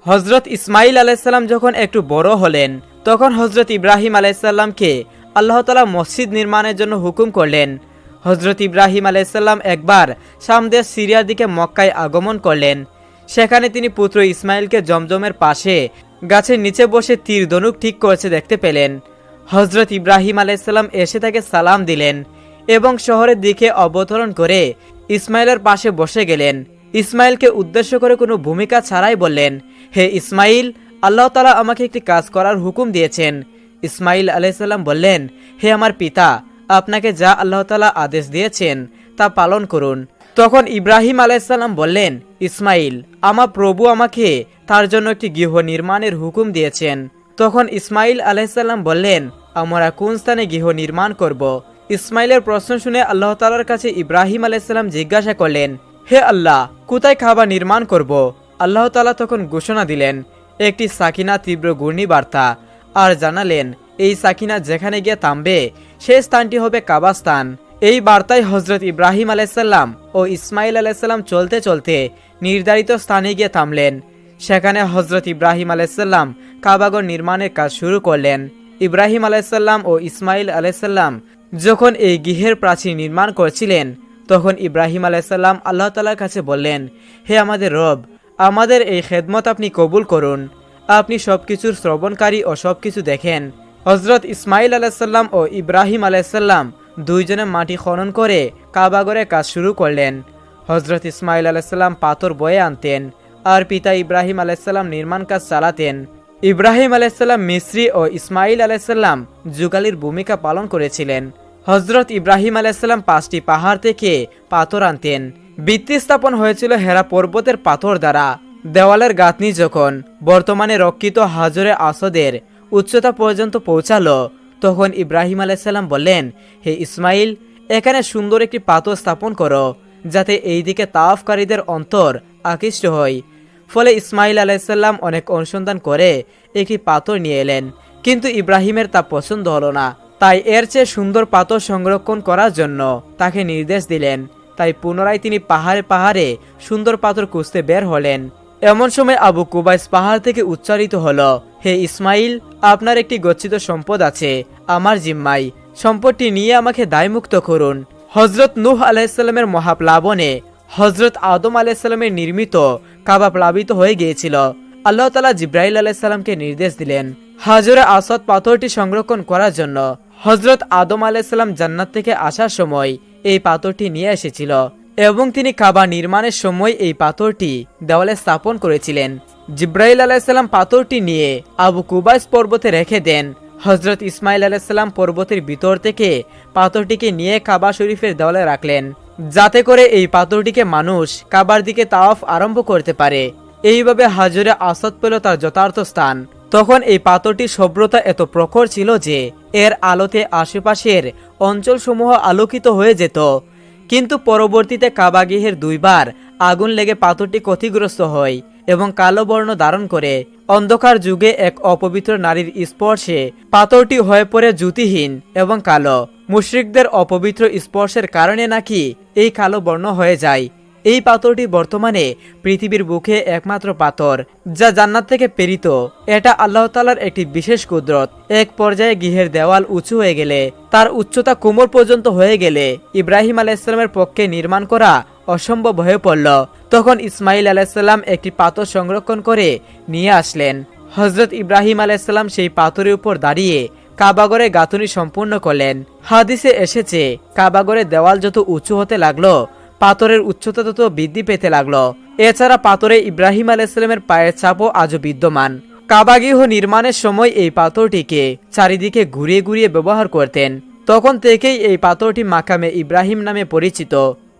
হজরত ইসমাইল আলাইসাল্লাম যখন একটু বড় হলেন তখন হজরত ইব্রাহিম আলাইসাল্লামকে আল্লাহ তাআলা মসজিদ নির্মাণের জন্য হুকুম করলেন। হজরত ইব্রাহিম আলাইসাল্লাম একবার শাম দেশ সিরিয়ার দিকে মক্কায় আগমন করলেন। সেখানে তিনি পুত্র ইসমাইলকে জমজমের পাশে গাছের নিচে বসে তীর ধনুক ঠিক করছে দেখতে পেলেন। হজরত ইব্রাহিম আলাইসাল্লাম এসে তাকে সালাম দিলেন এবং শহরের দিকে অবতরণ করে ইসমাইলের পাশে বসে গেলেন। ইসমাইলকে উদ্দেশ্য করে কোনো ভূমিকা ছাড়াই বললেন, হে ইসমাইল, আল্লাহ তাআলা আমাকে একটি কাজ করার হুকুম দিয়েছেন। ইসমাইল আলাইসাল্লাম বললেন, হে আমার পিতা, আপনাকে যা আল্লাহ তাআলা আদেশ দিয়েছেন তা পালন করুন। তখন ইব্রাহিম আলাইসাল্লাম বললেন, ইসমাইল, আমার প্রভু আমাকে তার জন্য একটি গৃহ নির্মাণের হুকুম দিয়েছেন। তখন ইসমাইল আলাইসাল্লাম বললেন, আমরা কোন স্থানে গৃহ নির্মাণ করব? ইসমাইলের প্রশ্ন শুনে আল্লাহ তাআলার কাছে ইব্রাহিম আলাইসাল্লাম জিজ্ঞাসা করলেন, হে আল্লাহ, কোথায় কাবা নির্মাণ করব? আল্লাহ তাআলা তখন ঘোষণা দিলেন একটি সাকিনা তীব্র ঘূর্ণিবার্তা, আর জানালেন এই সাকিনা যেখানে গিয়ে থামবে সেই স্থানটি হবে কাবা স্থান। এই বার্তায় হজরত ইব্রাহিম আলাইসাল্লাম ও ইসমাইল আলাইসাল্লাম চলতে চলতে নির্ধারিত স্থানে গিয়ে থামলেন। সেখানে হজরত ইব্রাহিম আলাইসাল্লাম কাবাগর নির্মাণের কাজ শুরু করলেন। ইব্রাহিম আলাইসাল্লাম ও ইসমাইল আলাইসাল্লাম যখন এই গৃহের প্রাচীর নির্মাণ করছিলেন তখন ইব্রাহিম আলাইসাল্লাম আল্লাহ তাআলার কাছে বললেন, হে আমাদের রব, আমাদের এই খেদমত আপনি কবুল করুন। আপনি সবকিছুর শ্রবণকারী ও সবকিছু দেখেন। হজরত ইসমাইল আলাইসাল্লাম ও ইব্রাহিম আলাইসাল্লাম দুইজনে মাটি খনন করে কাবাগরের কাজ শুরু করলেন। হজরত ইসমাইল আলাইসাল্লাম পাথর বয়ে আনতেন আর পিতা ইব্রাহিম আলাইসাল্লাম নির্মাণ কাজ চালাতেন। ইব্রাহিম আলাইসাল্লাম মিস্ত্রি ও ইসমাইল আলাইসাল্লাম যুগালির ভূমিকা পালন করেছিলেন। হজরত ইব্রাহিম আলাইসাল্লাম 5টি পাহাড় থেকে পাথর আনতেন। ভিত্তি স্থাপন হয়েছিল হেরা পর্বতের পাথর দ্বারা। দেওয়ালের গাঁথনি যখন বর্তমানে রক্ষিত হাজরে আসদের উচ্চতা পর্যন্ত পৌঁছালো তখন ইব্রাহিম আলাইসাল্লাম বললেন, হে ইসমাইল, এখানে সুন্দর একটি পাথর স্থাপন করো যাতে এই দিকে তাওয়াফকারীদের অন্তর আকৃষ্ট হয়। ফলে ইসমাইল আলাইসাল্লাম অনেক অনুসন্ধান করে একটি পাথর নিয়ে এলেন, কিন্তু ইব্রাহিমের তা পছন্দ হলো না। তাই এর চেয়ে সুন্দর পাথর সংরক্ষণ করার জন্য তাকে নির্দেশ দিলেন। তাই পুনরায় তিনি পাহাড়ে পাহাড়ে সুন্দর পাথর খুঁজতে বের হলেন। এমন সময় আবু কুবাইস পাহাড় থেকে উচ্চারিত হলো, হে ইসমাইল, আপনার একটি গচ্ছিত সম্পদ আছে আমার জিম্মায়, সম্পদটি নিয়ে আমাকে দায়মুক্ত করুন। হজরত নূহ আলাইসাল্লামের মহাপ্লাবনে হজরত আদম আলাইসাল্লামের নির্মিত কাবা প্লাবিত হয়ে গিয়েছিল। আল্লাহ তাআলা জিব্রাইল আলাইসাল্লামকে নির্দেশ দিলেন হাজরে আসদ পাথরটি সংরক্ষণ করার জন্য। হজরত আদম আলাইসাল্লাম জান্নাত থেকে আসার সময় এই পাথরটি নিয়ে এসেছিল এবং তিনি কাবা নির্মাণের সময় এই পাথরটি দেওয়ালে স্থাপন করেছিলেন। জিব্রাইল আলাইসাল্লাম পাথরটি নিয়ে আবু কুবাইস পর্বতে রেখে দেন। হজরত ইসমাইল আলাইসাল্লাম পর্বতের ভিতর থেকে পাথরটিকে নিয়ে কাবা শরীফের দেওয়ালে রাখলেন যাতে করে এই পাথরটিকে মানুষ কাবার দিকে তাওয়াফ আরম্ভ করতে পারে। এইভাবে হাজরে আসদ পেল তার যথার্থ স্থান। তখন এই পাথরটির শুভ্রতা এত প্রখর ছিল যে এর আলোতে আশেপাশের অঞ্চলসমূহ আলোকিত হয়ে যেত। কিন্তু পরবর্তীতে কাবা গৃহের 2 বার আগুন লেগে পাথরটি ক্ষতিগ্রস্ত হয় এবং কালো বর্ণ ধারণ করে। অন্ধকার যুগে এক অপবিত্র নারীর স্পর্শে পাথরটি হয়ে পড়ে জ্যোতিহীন এবং কালো। মুশরিকদের অপবিত্র স্পর্শের কারণে নাকি এই কালো বর্ণ হয়ে যায়। এই পাথরটি বর্তমানে পৃথিবীর বুকে একমাত্র পাথর যা জান্নাত থেকে প্রেরিত। এটা আল্লাহ তাআলার একটি বিশেষ কুদরত। এক পর্যায়ে গৃহের দেওয়াল উঁচু হয়ে গেলে, তার উচ্চতা কোমর পর্যন্ত হয়ে গেলে ইব্রাহিম আলাইহিসসালামের পক্ষে নির্মাণ করা অসম্ভব হয়ে পড়ল। তখন ইসমাইল আলাইহিসসালাম একটি পাথর সংরক্ষণ করে নিয়ে আসলেন। হযরত ইব্রাহিম আলাইহিসসালাম সেই পাথরের উপর দাঁড়িয়ে কাবাগরে গাঁথনি সম্পূর্ণ করলেন। হাদিসে এসেছে কাবাগরের দেওয়াল যত উঁচু হতে লাগলো পাথরের উচ্চতা তত বৃদ্ধি পেতে লাগলো। এছাড়া পাথরে ইব্রাহিম আলাইহিসসালামের পায়ের ছাপও আজও বিদ্যমান। কাবাগৃহ নির্মাণের সময় এই পাথরটিকে চারিদিকে ঘুরিয়ে ঘুরিয়ে ব্যবহার করতেন। তখন থেকেই এই পাথরটি মাকামে ইব্রাহিম নামে পরিচিত।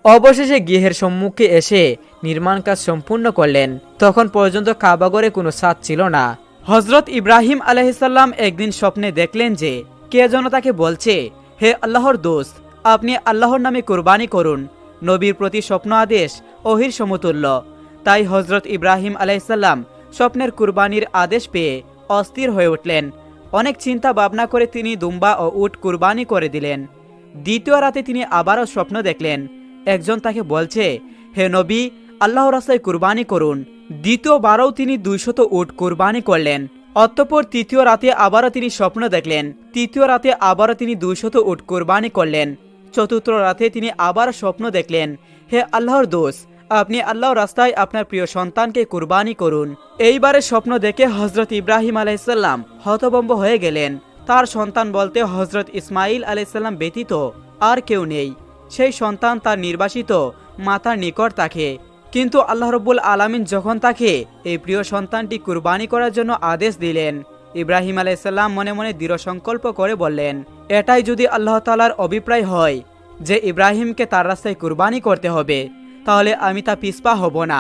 অবশেষে গৃহের সম্মুখে এসে নির্মাণ কাজ সম্পূর্ণ করলেন। তখন পর্যন্ত কাবাগরে কোনো ছাদ ছিল না। হযরত ইব্রাহিম আলাইহিসসালাম একদিন স্বপ্নে দেখলেন যে কে যেন তাকে বলছে, হে আল্লাহর দোস্ত, আপনি আল্লাহর নামে কুরবানি করুন। নবীর প্রতি স্বপ্ন আদেশ ওহির সমতুল্য। তাই হযরত ইব্রাহিম আলাইহিসসালাম স্বপ্নের কুরবানির আদেশ পেয়ে অস্থির হয়ে উঠলেন। অনেক চিন্তা ভাবনা করে তিনি দুম্বা ও উট কুরবানি করে দিলেন। দ্বিতীয় রাতে তিনি আবারও স্বপ্ন দেখলেন। একজন তাকে বলছে, হে নবী, আল্লাহর রাস্তায় কুরবানি করুন। দ্বিতীয়বারও তিনি 200 উট কুরবানি করলেন। অতঃপর তৃতীয় রাতে আবারও তিনি স্বপ্ন দেখলেন। তৃতীয় রাতে আবারও তিনি 200 উট কুরবানি করলেন। চতুর্থ রাতে তিনি আবার স্বপ্ন দেখলেন, হে আল্লাহর দোস্ত, আপনি আল্লাহর রাস্তায় আপনার প্রিয় সন্তানকে কুরবানি করুন। এইবারে স্বপ্ন দেখে হযরত ইব্রাহিম আলাইহিসসালাম হতভম্ব হয়ে গেলেন। তার সন্তান বলতে হযরত ইসমাইল আলাইহিসসালাম ব্যতীত আর কেউ নেই। সেই সন্তান তার নির্বাসিত মাতার নিকট থাকে। কিন্তু আল্লাহ রাব্বুল আলামিন যখন তাকে এই প্রিয় সন্তানটি কুরবানি করার জন্য আদেশ দিলেন, ইব্রাহিম আলাইহিসসালাম মনে মনে দৃঢ় সংকল্প করে বললেন, এটাই যদি আল্লাহ তাআলার অভিপ্রায় হয় যে ইব্রাহিমকে তার রাস্তায় কুরবানি করতে হবে, তাহলে আমি তা পিছপা হব না।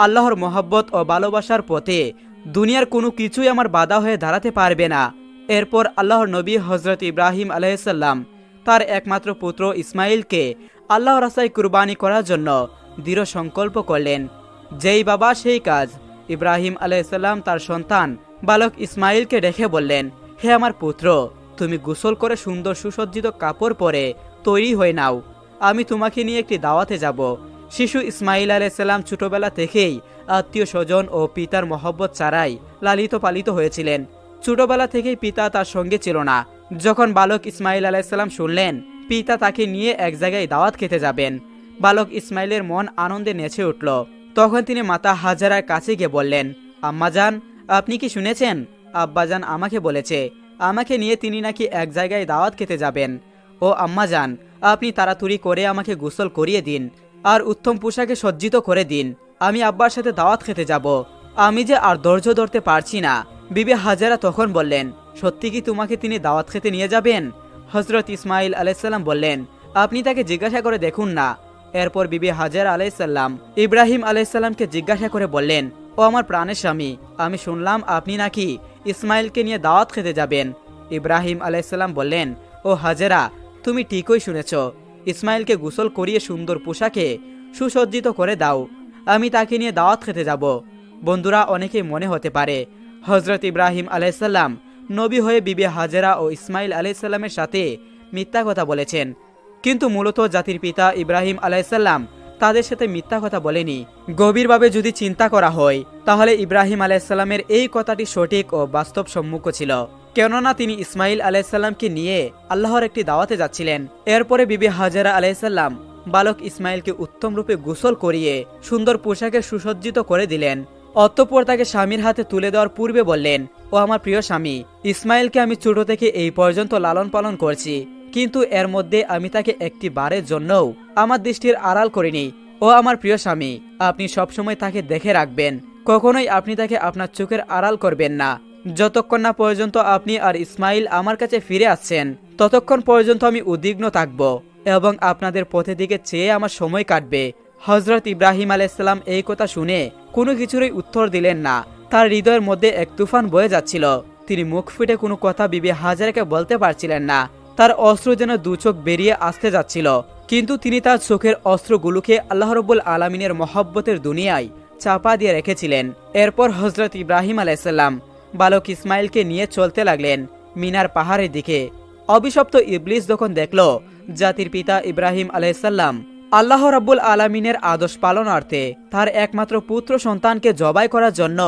আল্লাহর মহব্বত ও ভালোবাসার পথে দুনিয়ার কোনো কিছুই আমার বাধা হয়ে দাঁড়াতে পারবে না। এরপর আল্লাহর নবী হযরত ইব্রাহিম আলাইহিসসালাম তার একমাত্র পুত্র ইসমাইলকে আল্লাহর রাস্তায় কুরবানি করার জন্য দৃঢ় সংকল্প করলেন। যেই বাবা সেই কাজ। ইব্রাহিম আলাইহিসসালাম তার সন্তান বালক ইসমাইলকে ডেকে বললেন, হে আমার পুত্র, তুমি গোসল করে সুন্দর সুসজ্জিত কাপড় পরে তৈরি হয়ে নাও, আমি তোমাকে নিয়ে একটি দাওয়াতে যাব। শিশু ইসমাইল আলাইহিসসালাম ছোটবেলা থেকেই আত্মীয় স্বজন ও পিতার মহব্বত ছাড়াই লালিত পালিত হয়েছিলেন। ছোটবেলা থেকেই পিতা তার সঙ্গে ছিল না। যখন বালক ইসমাইল আলাইহিসসালাম শুনলেন পিতা তাকে নিয়ে এক জায়গায় দাওয়াত খেতে যাবেন, বালক ইসমাইলের মন আনন্দে নেচে উঠল। তখন তিনি মাতা হাজারার কাছে গিয়ে বললেন, আম্মাজান, আপনি কি শুনেছেন? আব্বাজান আমাকে বলেছে আমাকে নিয়ে তিনি নাকি এক জায়গায় দাওয়াত খেতে যাবেন। ও আম্মাজান, আপনি তাড়াতাড়ি করে আমাকে গোসল করিয়ে দিন আর উত্তম পোশাকে সজ্জিত করে দিন, আমি আব্বার সাথে দাওয়াত খেতে যাব। আমি যে আর ধৈর্য ধরতে পারছি না। বিবি হাজারা তখন বললেন, সত্যি কি তোমাকে তিনি দাওয়াত খেতে নিয়ে যাবেন? হযরত ইসমাইল আলাইহিসসালাম বললেন, আপনি তাকে জিজ্ঞাসা করে দেখুন না। এরপর বিবি হাজারা আলাইহিসসালাম ইব্রাহিম আলাইহিসসালামকে জিজ্ঞাসা করে বললেন, ও আমার প্রাণের স্বামী, আমি শুনলাম আপনি নাকি ইসমাইলকে নিয়ে দাওয়াত খেতে যাবেন। ইব্রাহিম আলাইহিসসালাম বললেন, ও হাজারা, তুমি ঠিকই শুনেছ, ইসমাইলকে গোসল করিয়ে সুন্দর পোশাকে সুসজ্জিত করে দাও, আমি তাকে নিয়ে দাওয়াত খেতে যাব। বন্ধুরা, অনেকেই মনে হতে পারে হযরত ইব্রাহিম আলাইহিসসালাম নবী হয়ে বিবি হাজেরা ও ইসমাইল আলাইহিসসালামের সাথে মিথ্যা কথা বলেছেন, কিন্তু মূলত জাতির পিতা ইব্রাহিম আলাইহিসসালাম তাদের সাথে মিথ্যা কথা বলেনি। গভীরভাবে যদি চিন্তা করা হয় তাহলে ইব্রাহিম আলাইহিসসালামের এই কথাটি সঠিক ও বাস্তবসম্মত ছিল। কেননা তিনি ইসমাইল আলাইহিসসালামকে নিয়ে আল্লাহর একটি দাওয়াতে যাচ্ছিলেন। এরপরে বিবি হাজেরা আলাইহিসসালাম বালক ইসমাইলকে উত্তম রূপে গোসল করিয়ে সুন্দর পোশাকে সুসজ্জিত করে দিলেন। অতঃপর তাকে স্বামীর হাতে তুলে দেওয়ার পূর্বে বললেন, ও আমার প্রিয় স্বামী, ইসমাইলকে আমি ছোট থেকে এই পর্যন্ত লালন পালন করছি, কিন্তু এর মধ্যে আমি তাকে একটি বারের জন্যও আমার দৃষ্টির আড়াল করিনি। ও আমার প্রিয় স্বামী, আপনি সবসময় তাকে দেখে রাখবেন, কখনোই আপনি তাকে আপনার চোখের আড়াল করবেন না। যতক্ষণ না পর্যন্ত আপনি আর ইসমাইল আমার কাছে ফিরে আসছেন, ততক্ষণ পর্যন্ত আমি উদ্বিগ্ন থাকব এবং আপনাদের পথের দিকে চেয়ে আমার সময় কাটবে। হযরত ইব্রাহিম আলাইহিসসালাম এই কথা শুনে কোনো কিছুরই উত্তর দিলেন না। তার হৃদয়ের মধ্যে এক তুফান বয়ে যাচ্ছিল। তিনি মুখ ফুটে কোনো কথা বিবি হাজারাকে বলতে পারছিলেন না। তার অস্ত্র যেন দু চোখ বেরিয়ে আসতে যাচ্ছিল, কিন্তু তিনি তার চোখের অস্ত্রগুলোকে আল্লাহ রাব্বুল আলামিনের মহব্বতের দুনিয়ায় চাপা দিয়ে রেখেছিলেন। এরপর হযরত ইব্রাহিম আলাইহিসসালাম বালক ইসমাইলকে নিয়ে চলতে লাগলেন মিনার পাহাড়ের দিকে। অভিশপ্ত ইবলিস যখন দেখল জাতির পিতা ইব্রাহিম আলাইহিসসালাম আল্লাহ রাব্বুল আলামিনের আদেশ পালনার্থে তার একমাত্র পুত্র সন্তানকে জবাই করার জন্য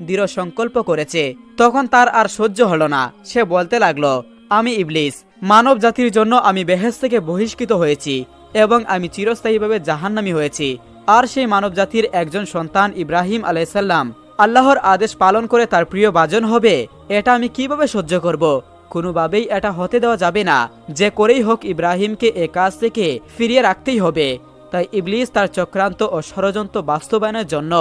দৃঢ় সংকল্প করেছে, তখন তার আর সহ্য হলো না। সে বলতে লাগলো, আমি ইবলিস, মানব জাতির জন্য আমি বেহেশত থেকে বহিষ্কৃত হয়েছি এবং আমি চিরস্থায়ীভাবে জাহান্নামী হয়েছি। আর সেই মানব জাতির একজন সন্তান ইব্রাহিম আলাইহিসসালাম আল্লাহর আদেশ পালন করে তার প্রিয় ভাজন হবে, এটা আমি কিভাবে সহ্য করব? কোনোভাবেই এটা হতে দেওয়া যাবে না। যে করেই হোক ইব্রাহিমকে এ কাজ থেকে ফিরিয়ে রাখতেই হবে। তাই ইবলিস তার চক্রান্ত ও ষড়যন্ত্র বাস্তবায়নের জন্য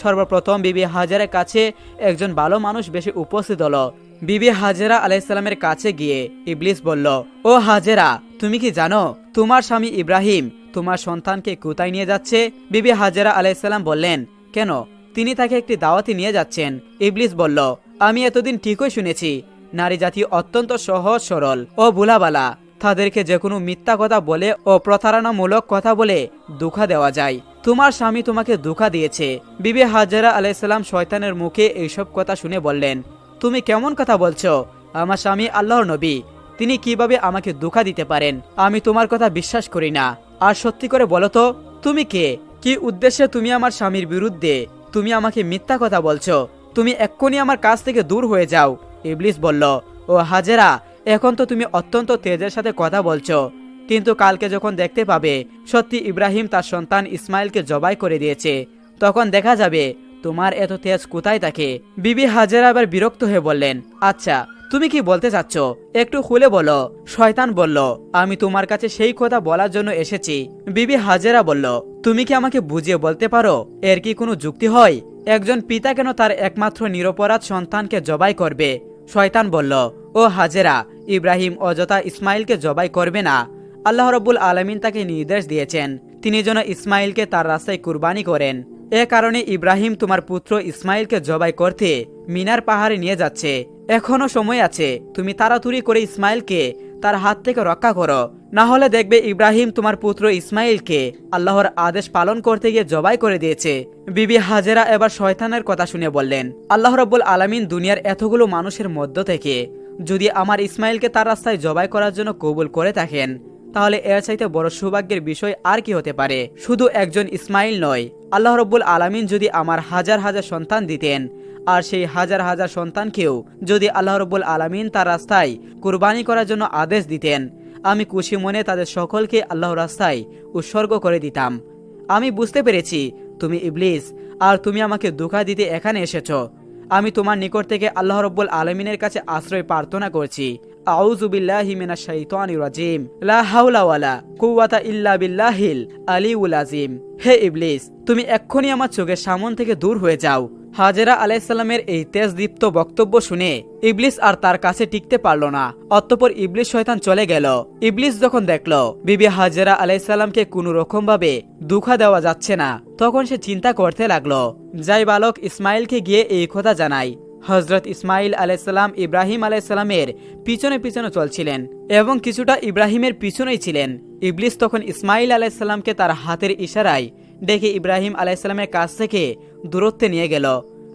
সর্বপ্রথম বিবি হাজেরার কাছে একজন ভালো মানুষ বেশি উপস্থিত হলো। বিবি হাজেরা আলাইহিসসালামের কাছে গিয়ে ইবলিস বলল, ও হাজেরা, তুমি কি জানো তোমার স্বামী ইব্রাহিম তোমার সন্তানকে কোথায় নিয়ে যাচ্ছে? বিবি হাজেরা আলাইহিসসালাম বললেন, কেন? তিনি তাকে একটি দাওয়াতে নিয়ে যাচ্ছেন। ইবলিস বলল, আমি এতদিন ঠিকই শুনেছি নারী জাতি অত্যন্ত সহজ সরল ও ভোলাবালা, তাদেরকে যে কোনো মিথ্যা কথা বলে ও প্রতারণামূলক কথা বলে ধোঁকা দেওয়া যায়। তোমার স্বামী তোমাকে ধোঁকা দিয়েছে। বিবি হাজেরা আলাইহিসসালাম শয়তানের মুখে এইসব কথা শুনে বললেন, তুমি কেমন কথা বলছো? আমার স্বামী আল্লাহর নবী, তিনি কিভাবে আমাকে ধোঁকা দিতে পারেন? আমি তোমার কথা বিশ্বাস করি না। আর সত্যি করে বলো তো, তুমি কে? কি উদ্দেশ্যে তুমি আমার স্বামীর বিরুদ্ধে তুমি আমাকে মিথ্যা কথা বলছো? তুমি এক্ষুনি আমার কাছ থেকে দূর হয়ে যাও। ইবলিস বলল, ও হাজেরা, এখন তো তুমি অত্যন্ত তেজের সাথে কথা বলছো, কিন্তু কালকে যখন দেখতে পাবে সত্যি ইব্রাহিম তার সন্তান ইসমাইলকে জবাই করে দিয়েছে, তখন দেখা যাবে তোমার এত তেজ কোথায় থাকে। বিবি হাজেরা আবার বিরক্ত হয়ে বললেন, আচ্ছা তুমি কি বলতে চাচ্ছ একটু খুলে বলো। শয়তান বলল, আমি তোমার কাছে সেই কথা বলার জন্য এসেছি। বিবি হাজেরা বলল, তুমি কি আমাকে বুঝিয়ে বলতে পারো এর কি কোনো যুক্তি হয়? একজন পিতা কেন তার একমাত্র নিরপরাধ সন্তানকে জবাই করবে? শয়তান বলল, ও হাজেরা, ইব্রাহিম অযথা ইসমাইলকে জবাই করবে না। আল্লাহ রব্বুল আলামিন তাকে নির্দেশ দিয়েছেন তিনি যেন ইসমাইলকে তার রাস্তায় কুরবানি করেন। এ কারণে ইব্রাহিম তোমার পুত্র ইসমাইলকে জবাই করতে মিনার পাহাড়ে নিয়ে যাচ্ছে। এখনো সময় আছে, তুমি তাড়াতাড়ি করে ইসমাইলকে তার হাত থেকে রক্ষা করো, না হলে দেখবে ইব্রাহিম তোমার পুত্র ইসমাইলকে আল্লাহর আদেশ পালন করতে গিয়ে জবাই করে দিয়েছে। বিবি হাজেরা এবার শয়তানের কথা শুনে বললেন, আল্লাহ রব্বুল আলামিন দুনিয়ার এতগুলো মানুষের মধ্য থেকে যদি আমার ইসমাইলকে তার রাস্তায় জবাই করার জন্য কবুল করে থাকেন, তাহলে এর চাইতে বড় সৌভাগ্যের বিষয় আর কি হতে পারে? শুধু একজন ইসমাইল নয়, আল্লাহ রব্বুল আলামিন যদি আমার হাজার হাজার সন্তান দিতেন, আর সেই হাজার হাজার সন্তানকেও যদি আল্লাহ রব্বুল আলামিন তার রাস্তায় কুরবানি করার জন্য আদেশ দিতেন, আমি খুশি মনে তাদের সকলকে আল্লাহর রাস্তায় উৎসর্গ করে দিতাম। আমি বুঝতে পেরেছি তুমি ইবলিস, আর তুমি আমাকে ধোঁকা দিতে এখানে এসেছো। আমি তোমার নিকট থেকে আল্লাহ রব্বুল আলামিনের কাছে আশ্রয় প্রার্থনা করছি। আউযু বিল্লাহি মিনাশ শাইতানির রাজিম, লা হাওলা ওয়ালা কুওয়াতা ইল্লা বিল্লাহিল আলিউল আযীম। হে ইবলিস, তুমি এক্ষুনি আমার চোখের সামন থেকে দূর হয়ে যাও। হাজেরা আলাইহিস সালামের এই তেজদীপ্ত বক্তব্য শুনে ইবলিস আর তার কাছে টিকতে পারল না। অতঃপর ইবলিস শয়তান চলে গেল। ইবলিস যখন দেখল বিবি হাজেরা আলাইহিস সালামকে কোনো রকম ভাবে ধোঁকা দেওয়া যাচ্ছে না, তখন সে চিন্তা করতে লাগলো, যাই বালক ইসমাইলকে গিয়ে এই কথা জানাই। হযরত ইসমাইল আলাইহিস সালাম ইব্রাহিম আলাইহিস সালামের পিছনে পিছনে চলছিলেন এবং কিছুটা ইব্রাহিমের পিছনেই ছিলেন। ইবলিস তখন ইসমাইল আলাইহিস সালামকে তার হাতের ইশারায় ডেকে ইব্রাহিম আলাইহিস সালামের কাছ থেকে দূরত্বে নিয়ে গেল।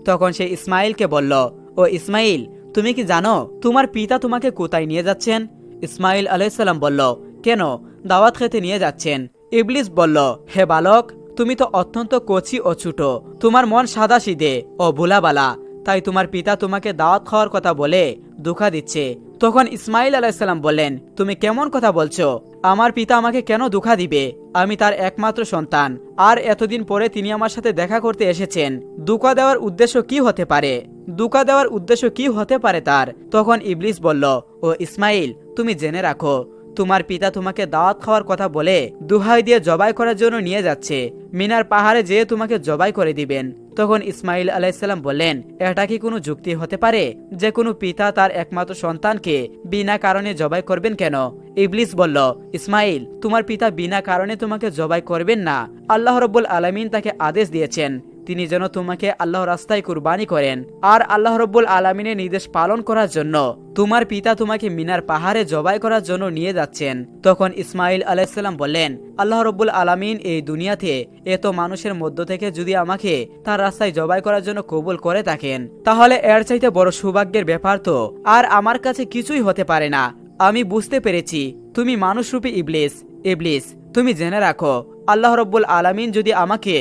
তখন সে ইসমাইলকে বলল, ও ইসমাইল, তুমি কি জানো তোমার পিতা তোমাকে কোথায় নিয়ে যাচ্ছেন? ইসমাইল আলাইহিস সালাম বলল, কেন, দাওয়াত খেতে নিয়ে যাচ্ছেন। ইবলিস বলল, হে বালক, তুমি তো অত্যন্ত কচি ও ছোট, তোমার মন সাদাসিধে ও ভোলাবালা, তাই তোমার পিতা তোমাকে দাওয়াত খাওয়ার কথা বলে ধোঁকা দিচ্ছে। তখন ইসমাইল আলাইহিস সালাম বললেন, তুমি কেমন কথা বলছো? আমার পিতা আমাকে কেন ধোঁকা দিবে? আমি তার একমাত্র সন্তান, আর এতদিন পরে তিনি আমার সাথে দেখা করতে এসেছেন। ধোঁকা দেওয়ার উদ্দেশ্য কি হতে পারে? ধোঁকা দেওয়ার উদ্দেশ্য কি হতে পারে তার? তখন ইবলিস বলল, ও ইসমাইল, তুমি জেনে রাখো তোমার পিতা তোমাকে দাওয়াত খাওয়ার কথা বলে দুহাই দিয়ে জবাই করার জন্য নিয়ে যাচ্ছে। মিনার পাহাড়ে যেয়ে তোমাকে জবাই করে দিবেন। তখন ইসমাইল আলাইহিস সালাম বললেন, এটা কি কোনো যুক্তি হতে পারে যে কোনো পিতা তার একমাত্র সন্তানকে বিনা কারণে জবাই করবেন কেন? ইবলিস বলল, ইসমাইল, তোমার পিতা বিনা কারণে তোমাকে জবাই করবেন না। আল্লাহ রাব্বুল আলামিন তাকে আদেশ দিয়েছেন তিনি যেন তোমাকে আল্লাহর রাস্তায় কুরবানি করেন, আর আল্লাহ রাব্বুল আলামিনের নির্দেশ পালন করার জন্য তোমার পিতা তোমাকে মিনার পাহাড়ে জবাই করার জন্য নিয়ে যাচ্ছেন। তখন ইসমাইল আলাইহিস সালাম বললেন, আল্লাহ রাব্বুল আলামিন এই দুনিয়াতে এত মানুষের মধ্য থেকে যদি আমাকে তার রাস্তায় জবাই করার জন্য কবুল করে থাকেন, তাহলে এর চাইতে বড় সৌভাগ্যের ব্যাপার তো আর আমার কাছে কিছুই হতে পারে না। আমি বুঝতে পেরেছি তুমি মানুষরূপী ইবলিস। ইবলিস, তুমি জেনে রাখো আল্লাহ রাব্বুল আলামিন যদি আমাকে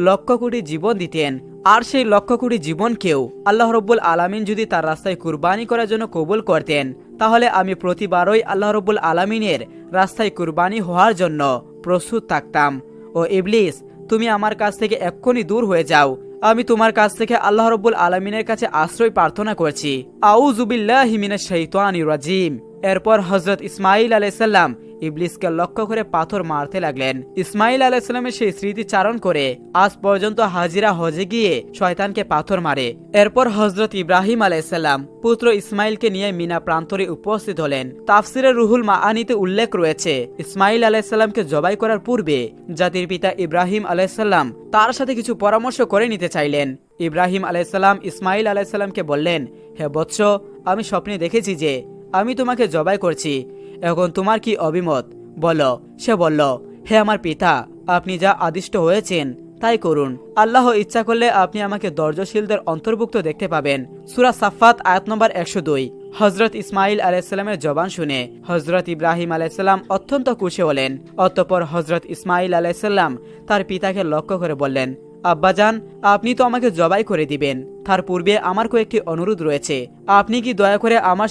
লক্ষ কোটি জীবন দিতেন, আর সেই লক্ষ কোটি জীবনকেও আল্লাহ রাব্বুল আলামিন যদি তার রাস্তায় কুরবানি করার জন্য কবুল করতেন, তাহলে আমি প্রতিবারই আল্লাহ রাব্বুল আলামিনের রাস্তায় কুরবানি হওয়ার জন্য প্রস্তুত থাকতাম। ও ইবলিস, তুমি আমার কাছ থেকে এক্ষুনি দূর হয়ে যাও। আমি তোমার কাছ থেকে আল্লাহ রাব্বুল আলামিনের কাছে আশ্রয় প্রার্থনা করছি। আউযু বিল্লাহি মিনাশ শাইতানির রাজিম। এরপর হযরত ইসমাইল আলাইহিস সালাম ইবলিসকে লক্ষ্য করে পাথর মারতে লাগলেন। ইসমাইল আলাইহিস সালামের সেই স্মৃতি চারণ করে আজ পর্যন্ত হাজিরা হজে গিয়ে শয়তানকে পাথর মারে। এরপর হযরত ইব্রাহিম আলাইহিস সালাম পুত্র ইসমাইলকে নিয়ে মিনা প্রান্তরে উপস্থিত হলেন। তাফসিরে রুহুল মাআনিতে উল্লেখ রয়েছে, ইসমাইল আলাইহিস সালামকে জবাই করার পূর্বে জাতির পিতা ইব্রাহিম আলাইহিস সালাম তার সাথে কিছু পরামর্শ করে নিতে চাইলেন। ইব্রাহিম আলাইহিস সালাম ইসমাইল আলাইহিস সালামকে বললেন, হে বৎস, আমি স্বপ্নে দেখেছি যে আমি তোমাকে জবাই করছি, এখন তোমার কি অভিমত বলো। সে বলল, হে আমার পিতা, আপনি যা আদিষ্ট হয়েছেন তাই করুন। আল্লাহ ইচ্ছা করলে আপনি আমাকে ধৈর্যশীলদের অন্তর্ভুক্ত দেখতে পাবেন। সূরা সাফফাত আয়াত নম্বর 102। হজরত ইসমাইল আলাইসাল্লামের জবান শুনে হজরত ইব্রাহিম আলাইসাল্লাম অত্যন্ত খুশি হলেন। অতঃপর হজরত ইসমাইল আলাইসাল্লাম তার পিতাকে লক্ষ্য করে বললেন, আব্বাজান, আপনি তো আমাকে জবাই করে দিবেন, তার পূর্বে আমার কয়েকটি অনুরোধ রয়েছে, আপনি কি দয়া করে আমার